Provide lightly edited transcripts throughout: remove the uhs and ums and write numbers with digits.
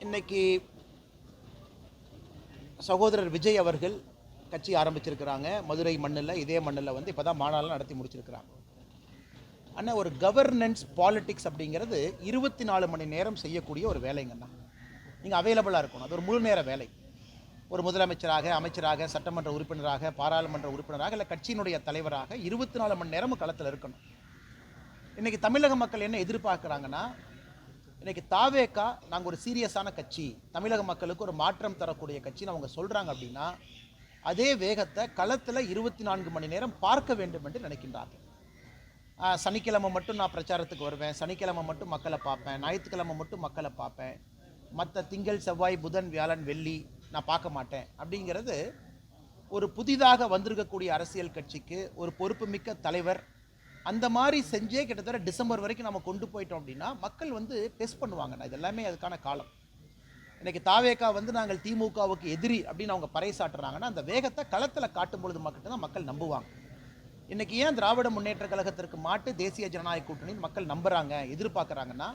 இன்னைக்கு சகோதரர் விஜய் அவர்கள் கட்சி ஆரம்பிச்சிருக்கிறாங்க. மதுரை மண்ணில், இதே மண்ணில் வந்து இப்போ தான் மாநாடு நடத்தி முடிச்சிருக்கிறாங்க. ஆனால் ஒரு கவர்னன்ஸ் பாலிடிக்ஸ் அப்படிங்கிறது 24 மணி நேரம் செய்யக்கூடிய ஒரு வேலைங்கண்ணா. நீங்கள் அவைலபிளாக இருக்கணும். அது ஒரு முழு நேர வேலை. ஒரு முதலமைச்சராக, அமைச்சராக, சட்டமன்ற உறுப்பினராக, பாராளுமன்ற உறுப்பினராக, இல்லை கட்சியினுடைய தலைவராக 24 மணி நேரமும் களத்தில் இருக்கணும். இன்றைக்கி தமிழக மக்கள் என்ன எதிர்பார்க்குறாங்கன்னா, இன்றைக்கி தாவேகா நாங்கள் ஒரு சீரியஸான கட்சி, தமிழக மக்களுக்கு ஒரு மாற்றம் தரக்கூடிய கட்சின்னு அவங்க சொல்கிறாங்க அப்படின்னா, அதே வேகத்தை களத்தில் 24 மணி நேரம் பார்க்க வேண்டும் என்று நினைக்கின்றார்கள். சனிக்கிழமை மட்டும் நான் பிரச்சாரத்துக்கு வருவேன், சனிக்கிழமை மட்டும் மக்களை பார்ப்பேன், ஞாயிற்றுக்கிழமை மட்டும் மக்களை பார்ப்பேன், மற்ற திங்கள், செவ்வாய், புதன், வியாழன், வெள்ளி நான் பார்க்க மாட்டேன் அப்படிங்கிறது ஒரு புதிதாக வந்திருக்கக்கூடிய அரசியல் கட்சிக்கு ஒரு பொறுப்புமிக்க தலைவர் அந்த மாதிரி செஞ்சே கிட்டத்தட்ட டிசம்பர் வரைக்கும் நம்ம கொண்டு போயிட்டோம் அப்படின்னா மக்கள் வந்து டெஸ்ட் பண்ணுவாங்கண்ணா. இது எல்லாமே அதுக்கான காலம். இன்றைக்கி தாவேகா வந்து நாங்கள் திமுகவுக்கு எதிரி அப்படின்னு அவங்க பறைசாட்டுறாங்கன்னா, அந்த வேகத்தை களத்தில் காட்டும் பொழுது மக்கள்கிட்ட தான் மக்கள் நம்புவாங்க. இன்றைக்கி ஏன் திராவிட முன்னேற்ற கழகத்திற்கு மாட்டு தேசிய ஜனநாயக கூட்டணி மக்கள் நம்புகிறாங்க, எதிர்பார்க்குறாங்கன்னா,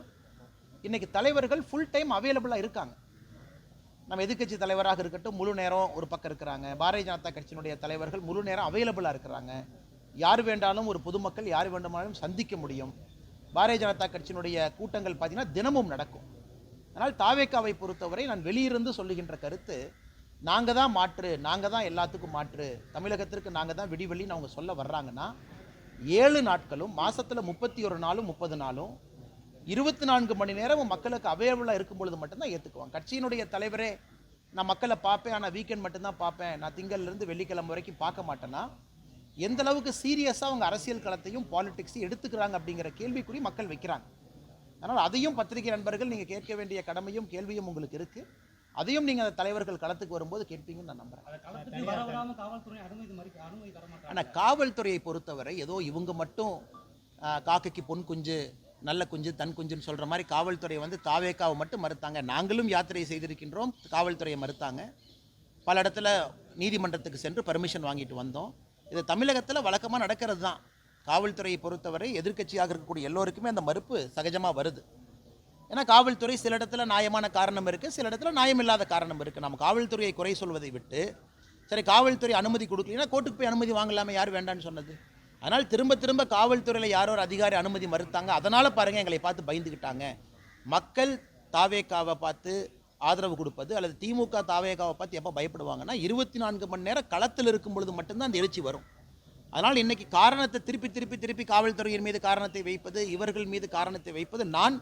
இன்றைக்கி தலைவர்கள் ஃபுல் டைம் அவைலபிளாக இருக்காங்க. நம்ம எதிர்க்கட்சி தலைவராக இருக்கட்டும் முழு நேரம் ஒரு பக்கம் இருக்கிறாங்க. பாரதிய ஜனதா கட்சியினுடைய தலைவர்கள் முழு நேரம் அவைலபிளாக இருக்கிறாங்க. யார் வேண்டாலும் ஒரு பொதுமக்கள் யார் வேண்டுமானாலும் சந்திக்க முடியும். பாரதிய ஜனதா கட்சியினுடைய கூட்டங்கள் பார்த்திங்கன்னா தினமும் நடக்கும். அதனால் தாவேகாவை பொறுத்தவரை நான் வெளியிருந்து சொல்லுகின்ற கருத்து, நாங்கள் தான் மாற்று, நாங்கள் தான் எல்லாத்துக்கும் மாற்று, தமிழகத்திற்கு நாங்கள் தான் விடிவெளின்னு அவங்க சொல்ல வர்றாங்கன்னா, 7 நாட்களும் மாதத்தில் 31 நாளும் 30 நாளும் 24 மணி நேரமும் மக்களுக்கு அவைலபிளாக இருக்கும் பொழுது மட்டும்தான் ஏற்றுக்குவாங்க. கட்சியினுடைய தலைவரே நான் மக்களை பார்ப்பேன், ஆனால் வீக்கெண்ட் மட்டும்தான் பார்ப்பேன், நான் திங்கள்லேருந்து வெள்ளிக்கிழமை வரைக்கும் பார்க்க மாட்டேன்னா, எந்த அளவுக்கு சீரியஸாக அவங்க அரசியல் களத்தையும் பாலிடிக்ஸையும் எடுத்துக்கிறாங்க அப்படிங்கிற கேள்விக்குறி மக்கள் வைக்கிறாங்க. அதனால் அதையும் பத்திரிகை நண்பர்கள் நீங்கள் கேட்க வேண்டிய கடமையும் கேள்வியும் உங்களுக்கு இருக்குது. அதையும் நீங்கள் அந்த தலைவர்கள் களத்துக்கு வரும்போது கேட்பீங்கன்னு நான் நம்புகிறேன். ஆனால் காவல்துறையை பொறுத்தவரை ஏதோ இவங்க மட்டும் காக்கைக்கு பொன் குஞ்சு, நல்ல குஞ்சு, தன் குஞ்சுன்னு சொல்கிற மாதிரி காவல்துறை வந்து தாவேகாவை மட்டும் மறுத்தாங்க. நாங்களும் யாத்திரை செய்திருக்கின்றோம், காவல்துறையை மறுத்தாங்க. பல இடத்துல நீதிமன்றத்துக்கு சென்று பர்மிஷன் வாங்கிட்டு வந்தோம். இது தமிழகத்தில் வழக்கமாக நடக்கிறது தான். காவல்துறையை பொறுத்தவரை எதிர்க்கட்சியாக இருக்கக்கூடிய எல்லோருக்குமே அந்த மறுப்பு சகஜமாக வருது. ஏன்னா காவல்துறை சில இடத்துல நியாயமான காரணம் இருக்குது, சில இடத்துல நியாயமில்லாத காரணம் இருக்குது. நம்ம காவல்துறையை குறை சொல்வதை விட்டு, சரி காவல்துறை அனுமதி கொடுக்கலன்னா கோர்ட்டுக்கு போய் அனுமதி வாங்கலாமே, யார் வேண்டான்னு சொன்னது? அதனால் திரும்ப திரும்ப காவல்துறையில் யாரோ ஒரு அதிகாரி அனுமதி மறுத்தாங்க, அதனால் பாருங்கள் எங்களை பார்த்து பயந்துக்கிட்டாங்க. மக்கள் தாவேகாவை பார்த்து ஆதரவு கொடுப்பது அல்லது திமுக தாவேகாவை பார்த்து எப்போ பயப்படுவாங்கன்னா, 24 மணி நேரம் களத்தில் இருக்கும் பொழுது மட்டும்தான் அந்த எழுச்சி வரும். அதனால் இன்றைக்கி காரணத்தை திருப்பி காவல்துறையின் மீது காரணத்தை வைப்பது, இவர்கள் மீது காரணத்தை வைப்பது, நான்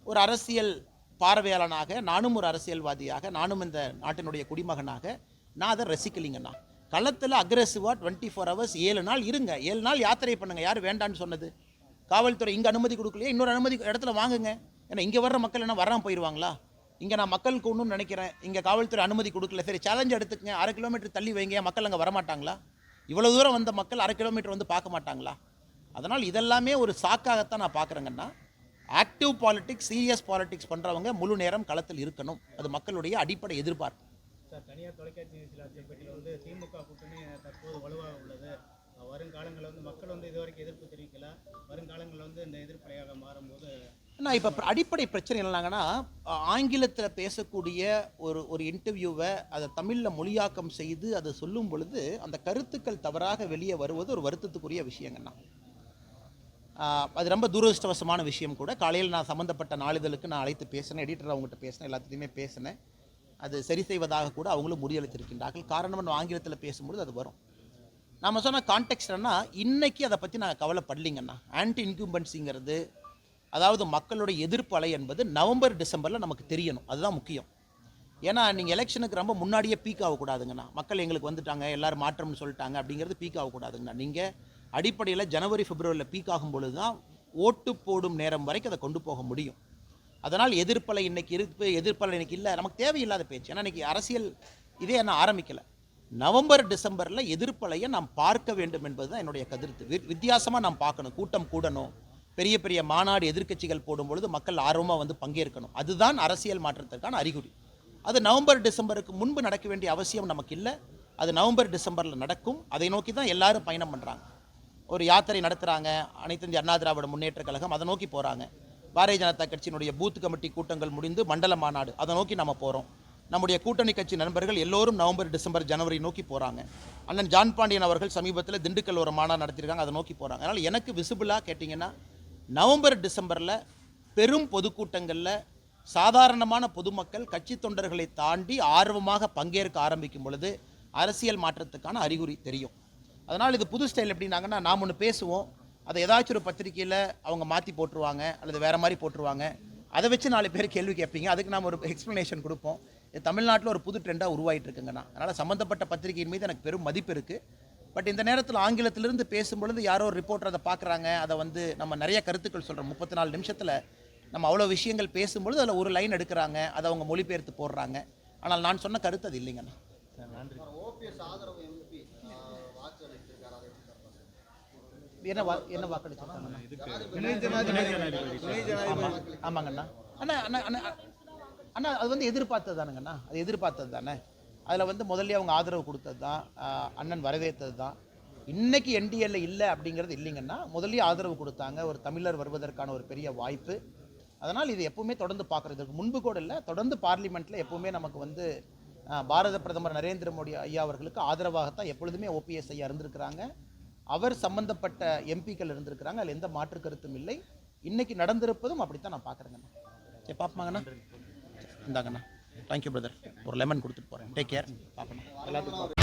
ஒரு அரசியல் பார்வையாளனாக, நானும் ஒரு அரசியல்வாதியாக, நானும் இந்த நாட்டினுடைய குடிமகனாக நான் அதை ரசிக்கலிங்கண்ணா. களத்தில் அக்ரெசிவாக 24 ஹவர்ஸ் 7 நாள் இருங்க, 7 நாள் யாத்திரை பண்ணுங்கள். யார் வேண்டான்னு சொன்னது? காவல்துறை இங்கே அனுமதி கொடுக்கலையே, இன்னொரு அனுமதி இடத்துல வாங்குங்க. ஏன்னா இங்கே வர்ற மக்கள் என்ன வராமல் போயிடுவாங்களா? இங்கே நான் மக்களுக்கு ஒன்றும் நினைக்கிறேன், இங்கே காவல்துறை அனுமதி கொடுக்கல, சரி சேலஞ்ச் எடுத்துக்கங்க, 1/2 கிலோமீட்டர் தள்ளி வைங்க, மக்கள் அங்கே வரமாட்டாங்களா? இவ்வளோ தூரம் வந்த மக்கள் 1/2 கிலோமீட்டர் வந்து பார்க்க மாட்டாங்களா? அதனால் இதெல்லாமே ஒரு சாக்காகத்தான் நான் பார்க்குறேங்கன்னா, ஆக்டிவ் பாலிடிக்ஸ், சீரியஸ் பாலிடிக்ஸ் பண்ணுறவங்க முழு நேரம் களத்தில் இருக்கணும். அது மக்களுடைய அடிப்படை எதிர்பார்ப்பு. சார், தனியார் தொலைக்காட்சி பேட்டியில் வந்து திமுக கூட்டணி தற்போது வலுவாக உள்ளது, வருங்காலங்களில் வந்து மக்கள் வந்து இதுவரைக்கும் எதிர்ப்பு தெரிவிக்கல, வருங்காலங்களில் வந்து இந்த எதிர்ப்பலையாக மாறும்போது நான் இப்போ அடிப்படை பிரச்சனை என்னன்னாங்கன்னா, ஆங்கிலத்தில் பேசக்கூடிய ஒரு இன்டர்வியூவை அதை தமிழில் மொழியாக்கம் செய்து அதை சொல்லும் பொழுது அந்த கருத்துக்கள் தவறாக வெளியே வருவது ஒரு வருத்தத்துக்குரிய விஷயங்கண்ணா. அது ரொம்ப துரதிருஷ்டவசமான விஷயம் கூட. காலையில் நான் சம்மந்தப்பட்ட நாளிதழுக்கு நான் அழைத்து பேசினேன், எடிட்டர் அவங்ககிட்ட பேசினேன், எல்லாத்துலேயுமே பேசினேன். அது சரி செய்வதாக கூட அவங்களும் முடிவளித்திருக்கின்றார்கள். காரணம் நம்ம ஆங்கிலத்தில் பேசும்பொழுது அது வரும். நம்ம சொன்ன கான்டெக்ஸ்ட் என்ன, இன்றைக்கி அதை பற்றி நான் கவலைப்படலிங்கண்ணா. ஆன்டி இன்கும்பன்சிங்கிறது, அதாவது மக்களுடைய எதிர்ப்பு அலை என்பது நவம்பர் டிசம்பரில் நமக்கு தெரியணும். அதுதான் முக்கியம். ஏன்னா நீங்கள் எலெக்ஷனுக்கு ரொம்ப முன்னாடியே பீக் ஆகக்கூடாதுங்கண்ணா. மக்கள் எங்களுக்கு வந்துட்டாங்க, எல்லோரும் மாற்றம்னு சொல்லிட்டாங்க அப்படிங்கிறது பீக் ஆகக்கூடாதுங்கண்ணா. நீங்கள் அடிப்படையில் ஜனவரி பிப்ரவரியில் பீக் ஆகும்பொழுது தான் ஓட்டு போடும் நேரம் வரைக்கும் அதை கொண்டு போக முடியும். அதனால் எதிர்ப்பலை இன்றைக்கி இருக்குது, எதிர்ப்பலை இன்றைக்கி இல்லை, நமக்கு தேவையில்லாத பேச்சு. ஏன்னா இன்றைக்கி அரசியல் இதே என்ன ஆரம்பிக்கலை. நவம்பர் டிசம்பரில் எதிர்ப்பலையை நாம் பார்க்க வேண்டும் என்பது தான் என்னுடைய கருத்து. வித்தியாசமாக நாம் பார்க்கணும். கூட்டம் கூடணும், பெரிய பெரிய மாநாடு எதிர்க்கட்சிகள் போடும்பொழுது மக்கள் ஆர்வமாக வந்து பங்கேற்கணும். அதுதான் அரசியல் மாற்றத்திற்கான அறிகுறி. அது நவம்பர் டிசம்பருக்கு முன்பு நடக்க வேண்டிய அவசியம் நமக்கு இல்லை. அது நவம்பர் டிசம்பரில் நடக்கும். அதை நோக்கி தான் எல்லாரும் பயணம் பண்ணுறாங்க. ஒரு யாத்திரை நடத்துகிறாங்க, அனைத்து இந்திய அண்ணா திராவிட முன்னேற்ற கழகம் அதை நோக்கி போகிறாங்க. பாரதிய ஜனதா கட்சியினுடைய பூத் கமிட்டி கூட்டங்கள் முடிந்து மண்டல மாநாடு அதை நோக்கி நம்ம போகிறோம். நம்முடைய கூட்டணி கட்சி நண்பர்கள் எல்லோரும் நவம்பர், டிசம்பர், ஜனவரி நோக்கி போகிறாங்க. அண்ணன் ஜான் பாண்டியன் அவர்கள் சமீபத்தில் திண்டுக்கல் ஒரு மாநாடு நடத்தியிருக்காங்க, அதை நோக்கி போகிறாங்க. அதனால் எனக்கு விசிபிளாக கேட்டிங்கன்னா நவம்பர், டிசம்பரில் பெரும் பொதுக்கூட்டங்களில் சாதாரணமான பொதுமக்கள் கட்சி தொண்டர்களை தாண்டி ஆர்வமாக பங்கேற்க ஆரம்பிக்கும் பொழுது அரசியல் மாற்றத்துக்கான அறிகுறி தெரியும். அதனால் இது புது ஸ்டைல் எப்படின்னாங்கன்னா, நாம் ஒன்று பேசுவோம், அதை ஏதாச்சும் ஒரு பத்திரிக்கையில் அவங்க மாற்றி போட்டுருவாங்க அல்லது வேறு மாதிரி போட்டுருவாங்க. அதை வச்சு 4 பேர் கேள்வி கேட்பீங்க, அதுக்கு நாம் ஒரு எக்ஸ்ப்ளனேஷன் கொடுப்போம். இது தமிழ்நாட்டில் ஒரு புது ட்ரெண்டாக உருவாகிட்டு இருக்குங்கண்ணா. அதனால் சம்மந்தப்பட்ட பத்திரிகையின் மீது எனக்கு பெரும் மதிப்பு இருக்குது. பட் இந்த நேரத்தில் ஆங்கிலத்திலிருந்து பேசும்பொழுது யாரோ ஒரு ரிப்போர்ட்டர் அதை பார்க்குறாங்க, அதை வந்து நம்ம நிறைய கருத்துக்கள் சொல்கிறோம். 34 நிமிஷத்தில் நம்ம அவ்வளோ விஷயங்கள் பேசும்பொழுது அதில் ஒரு லைன் எடுக்கிறாங்க, அதை அவங்க மொழிபெயர்த்து போடுறாங்க. ஆனால் நான் சொன்ன கருத்து அது இல்லைங்கண்ணா. என்ன வாக்களிச்சிருக்காங்கண்ணா? ஆமாங்கண்ணா. அண்ணா அண்ணா அண்ணா அண்ணா அது வந்து எதிர்பார்த்தது தானுங்கண்ணா, அது எதிர்பார்த்தது தானே. அதில் வந்து முதல்ல அவங்க ஆதரவு கொடுத்தது தான், அண்ணன் வரவேற்றது தான். இன்னைக்கு என்டிஏல இல்லை அப்படிங்கிறது இல்லைங்கன்னா, முதல்ல ஆதரவு கொடுத்தாங்க. ஒரு தமிழர் வருவதற்கான ஒரு பெரிய வாய்ப்பு. அதனால் இது எப்பவுமே தொடர்ந்து பார்க்குறதுக்கு முன்பு கூட இல்லை, தொடர்ந்து பார்லிமெண்ட்டில் எப்பவுமே நமக்கு வந்து பாரத பிரதமர் நரேந்திர மோடி ஐயா அவர்களுக்கு ஆதரவாகத்தான் எப்பொழுதுமே ஓபிஎஸ் ஐயா இருந்திருக்கிறாங்க. அவர் சம்பந்தப்பட்ட எம்பிக்கள் இருந்திருக்கிறாங்க, அதில் எந்த மாற்று கருத்தும் இல்லை. இன்னைக்கு நடந்திருப்பதும் அப்படித்தான் நான் பார்க்குறேங்கண்ணா. சரி பார்ப்போமாங்கண்ணா. இந்தாங்கண்ணா. Thank you brother. ஒரு லெமன் கொடுத்துட்டு போகிறேன். Take care. பார்க்கணும் எல்லாத்துக்கும்.